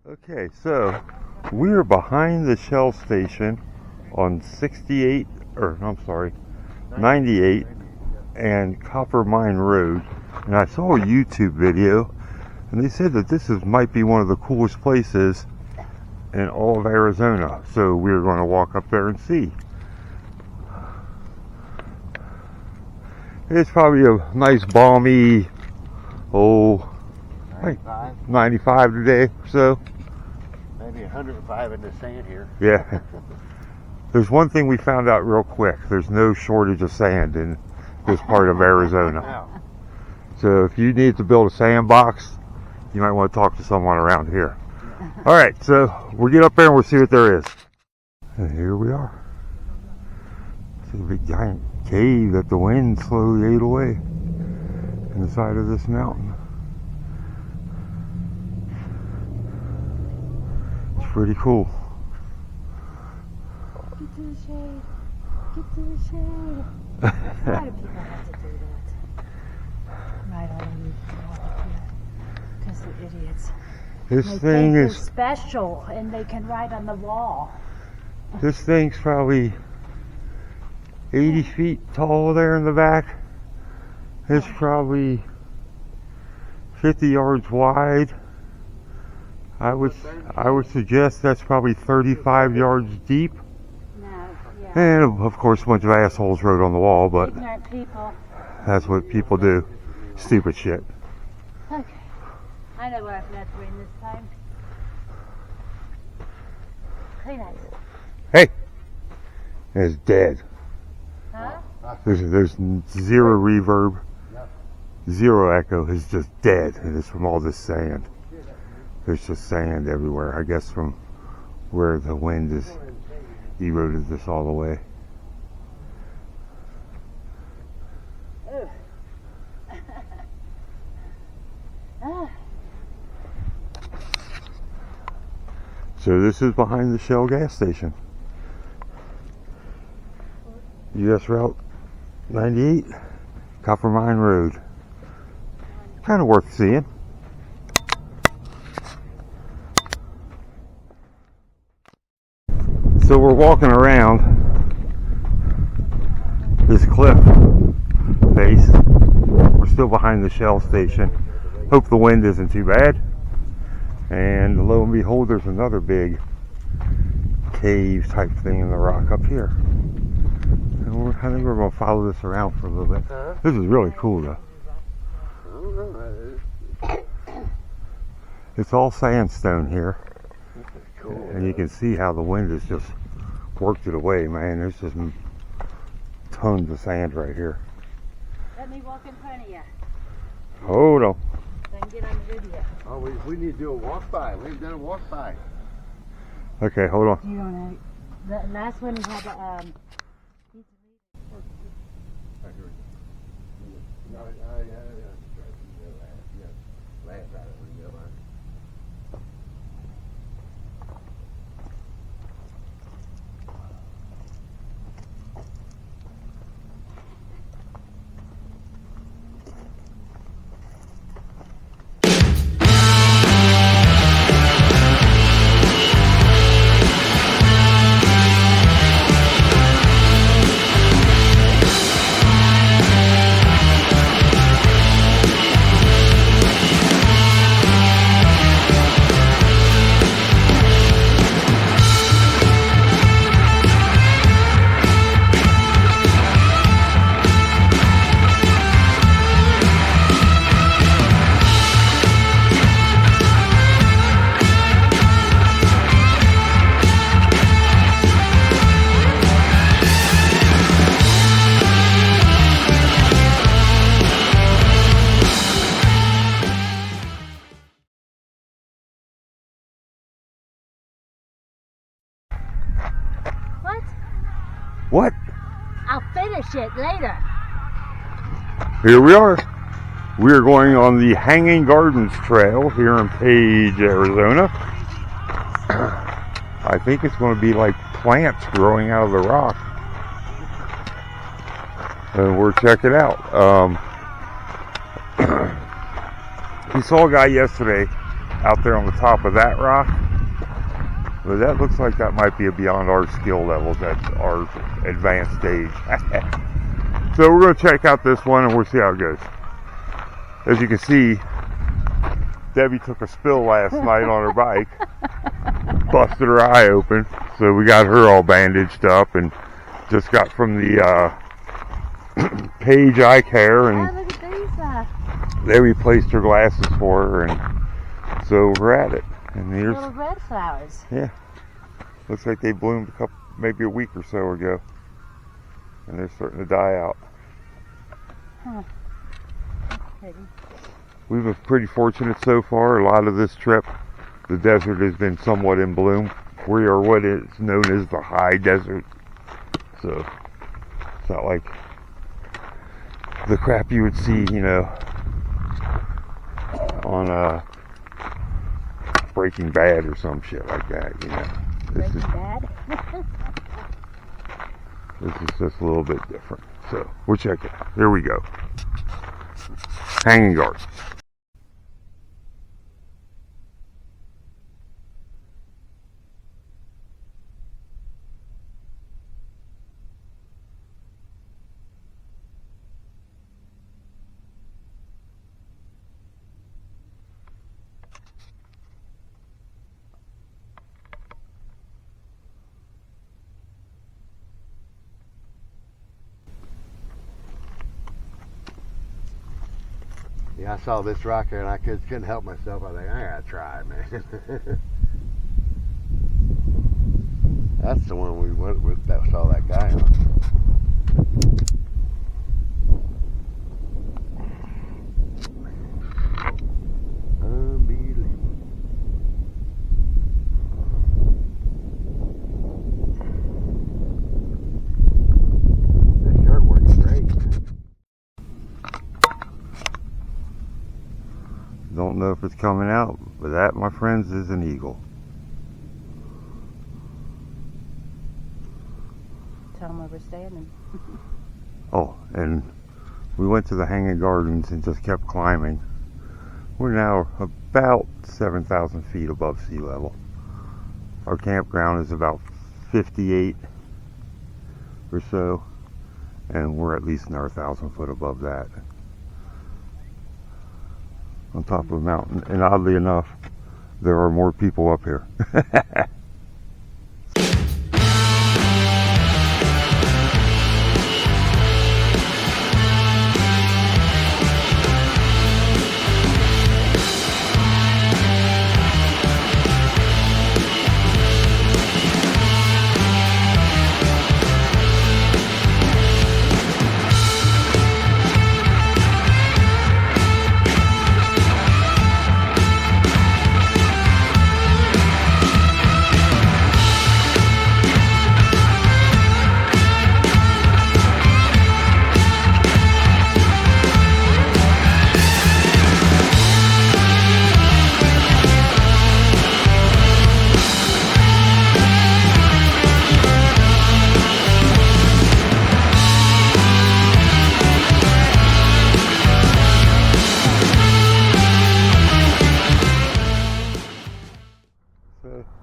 Okay, so we're behind the Shell station on 98 and Copper Mine Road, and I saw a YouTube video, and they said that might be one of the coolest places in all of Arizona. So we're going to walk up there and see. It's probably a nice balmy, 95 today or so. Maybe 105 in the sand here. Yeah. There's one thing we found out real quick. There's no shortage of sand in this part of Arizona. So if you need to build a sandbox, you might want to talk to someone around here. All right, so we'll get up there and we'll see what there is. And here we are. It's a big giant cave that the wind slowly ate away in the side of this mountain. It's pretty cool. Get to the shade. Get to the shade. Why do people have to do that? Right on the because they're idiots. This they thing think is they're special and they can write on the wall. This thing's probably 80 feet tall there in the back. It's probably 50 yards wide. I would suggest that's probably 35 yards deep. No, yeah. And of course a bunch of assholes wrote on the wall, but Ignorant people. that's what people do. Stupid shit. Okay. I know what I've left for in this time. Kleenex. Hey! It's dead. Huh? There's zero reverb, zero echo. It's just dead, and it's from all this sand. There's just sand everywhere, I guess from where the wind has eroded this all the way. So this is behind the Shell gas station. US Route 98, Copper Mine Road. Kind of worth seeing. So we're walking around this cliff face. We're still behind the Shell station. Hope the wind isn't too bad. And lo and behold, there's another big cave type thing in the rock up here. And I think we're going to follow this around for a little bit. This is really cool though. It's all sandstone here. And you can see how the wind has just worked it away, man. There's just tons of sand right here. Let me walk in front of you. Hold on. So I can get on the video. Oh, we need to do a walk by. We haven't done a walk by. Okay, hold on. You don't know. The last one had a What? I'll finish it later. Here we are. We are going on the Hanging Gardens Trail here in Page, Arizona. I think it's going to be like plants growing out of the rock. And we'll check it out. We saw a guy yesterday out there on the top of that rock. But that looks like that might be beyond our skill levels at our advanced stage. So we're going to check out this one and we'll see how it goes. As you can see, Debbie took a spill last night on her bike. Busted her eye open. So we got her all bandaged up and just got from the Page Eye Care, and look at these they replaced her glasses for her, and so we're at it. And here's little red flowers. yeah, looks like they bloomed maybe a week or so ago, and they're starting to die out. Huh. That's pretty. We've been pretty fortunate so far. A lot of this trip, the desert has been somewhat in bloom. We are what is known as the high desert, so it's not like the crap you would see, you know, on Breaking Bad or some shit like that, you know. This Breaking is Bad. this is just a little bit different. So we'll check it out. Here we go. Hanging guard. Yeah, I saw this rock there and I couldn't help myself. I think I gotta try, man. That's the one we went with that saw that guy on. Unbelievable. This shirt works great. Don't know if it's coming out, but that, my friends, is an eagle. Tell them where we're standing. Oh, and we went to the Hanging Gardens and just kept climbing. We're now about 7,000 feet above sea level. Our campground is about 58 or so, and we're at least another 1,000 foot above that, on top of a mountain. And oddly enough, there are more people up here.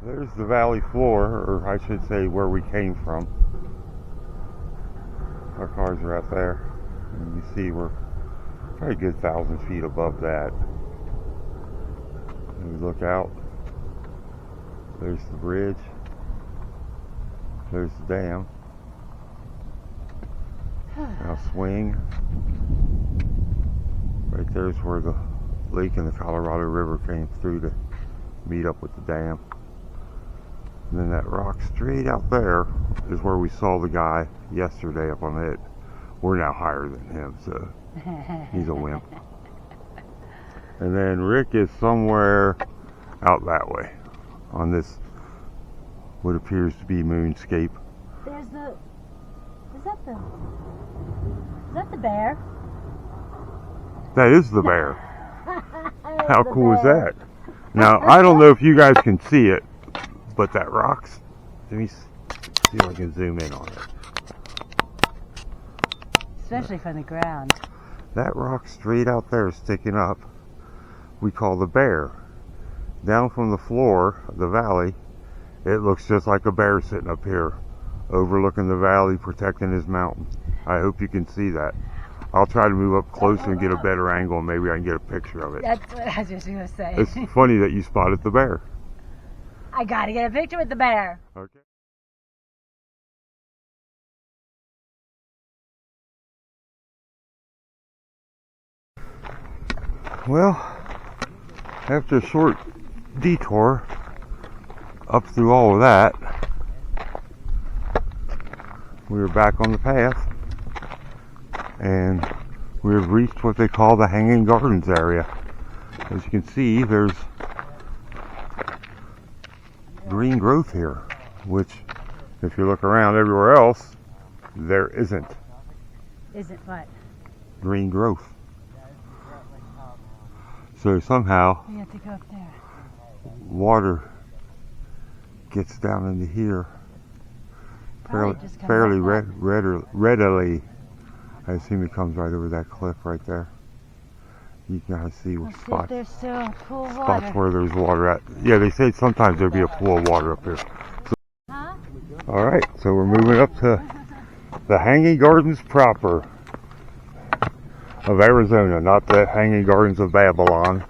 There's the valley floor, or I should say where we came from. Our cars are out there, and you see we're probably a good 1,000 feet above that. And we look out, there's the bridge, there's the dam. Now swing. Right there's where the lake and the Colorado River came through to meet up with the dam. And then that rock straight out there is where we saw the guy yesterday up on it. We're now higher than him, so he's a wimp. And then Rick is somewhere out that way on this, what appears to be moonscape. There's is that the bear? That is the bear. How cool is that? Now, I don't know if you guys can see it, but that rock's, let me see if I can zoom in on it. Especially from the ground. That rock straight out there sticking up, we call the bear. down from the floor of the valley, it looks just like a bear sitting up here, overlooking the valley, protecting his mountain. I hope you can see that. I'll try to move up closer and get a better angle, and maybe I can get a picture of it. That's what I was just going to say. It's funny that you spotted the bear. I got to get a picture with the bear. Okay. Well, after a short detour up through all of that, we were back on the path, and we have reached what they call the Hanging Gardens area. As you can see, there's green growth here, which, if you look around everywhere else, there isn't. Isn't what? Green growth. So somehow We have to go up there. water gets down into here Probably just come fairly back up. readily. I assume it comes right over that cliff right there. You can kind of see Let's see if spots, there's still a pool of water. spots where there's water at. Yeah, they say sometimes there'll be a pool of water up here. Huh? All right, so we're moving up to the Hanging Gardens proper of Arizona, not the Hanging Gardens of Babylon.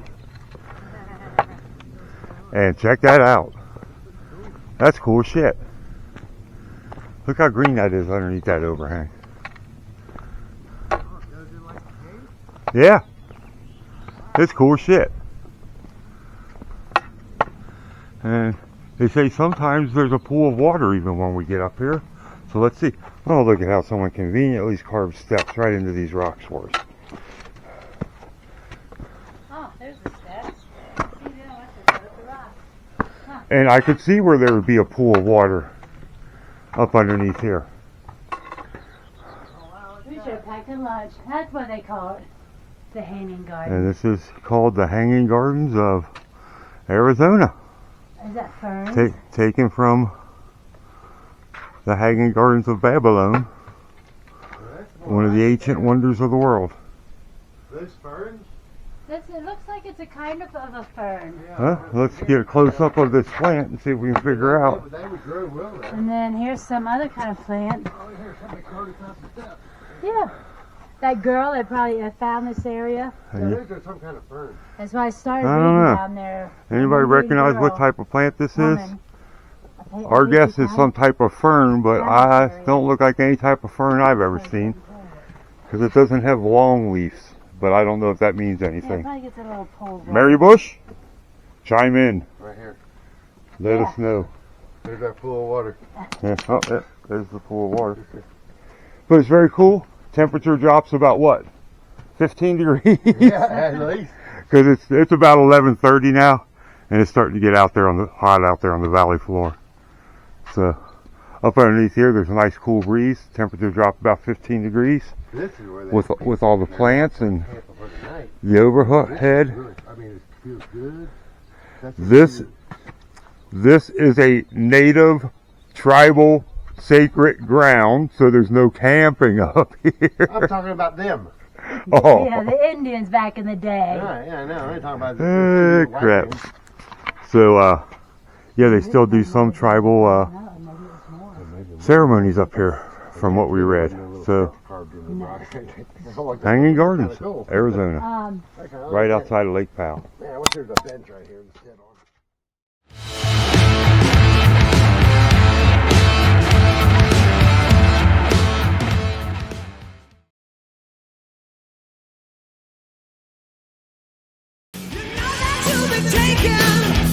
And check that out. That's cool shit. Look how green that is underneath that overhang. Yeah. It's cool shit. And they say sometimes there's a pool of water even when we get up here. So let's see. Oh, look at how someone conveniently carved steps right into these rocks for us. Oh, there's the steps. See, they don't want to go with the rocks. And I could see where there would be a pool of water up underneath here. We should have packed a lunch. That's what they call it. The Hanging Garden. And this is called the Hanging Gardens of Arizona. Is that ferns? Taken from the Hanging Gardens of Babylon, one of the ancient wonders of the world. Those ferns? It looks like it's a kind of a fern. Huh? Let's get a close-up of this plant and see if we can figure out. They would grow well there. And then here's some other kind of plant. Oh, here's somebody carved across the steps. Yeah. That girl that probably found this area. Yeah, there's some kind of fern. That's why I started I don't reading know. down there. Anybody Reading recognize what girl, type of plant this is? woman. Our guess is some type of fern, but I don't look like any type of fern I've ever seen, because it doesn't have long leaves. But I don't know if that means Yeah, it anything. probably gets a little pulled. Mary Bush, chime in. Right here. Let Yeah. us know. There's that pool of water. Yeah. Oh, yeah, there's the pool of water. But it's very cool. Temperature drops about what? 15 degrees. Yeah, at least. Because it's about 11:30 now, and it's starting to get out there hot out there on the valley floor. So up underneath here, there's a nice cool breeze. Temperature dropped about 15 degrees This is where they with all the plants and camp for the night. the overhead. Really, I mean, it feels good. That's This is a native tribal sacred ground, so there's no camping up here. I'm talking about them. Oh, Yeah, the Indians back in the day. Yeah, I know. They're talking about the white crap. men. So yeah, they still do some tribal Oh, maybe it was more. ceremonies up here, from what we read. So Carved in the rock. Hanging Gardens, Kinda cool. Arizona, I kinda like right that. outside of Lake Powell. Man, I wish there was a bench right here to sit on. To be taken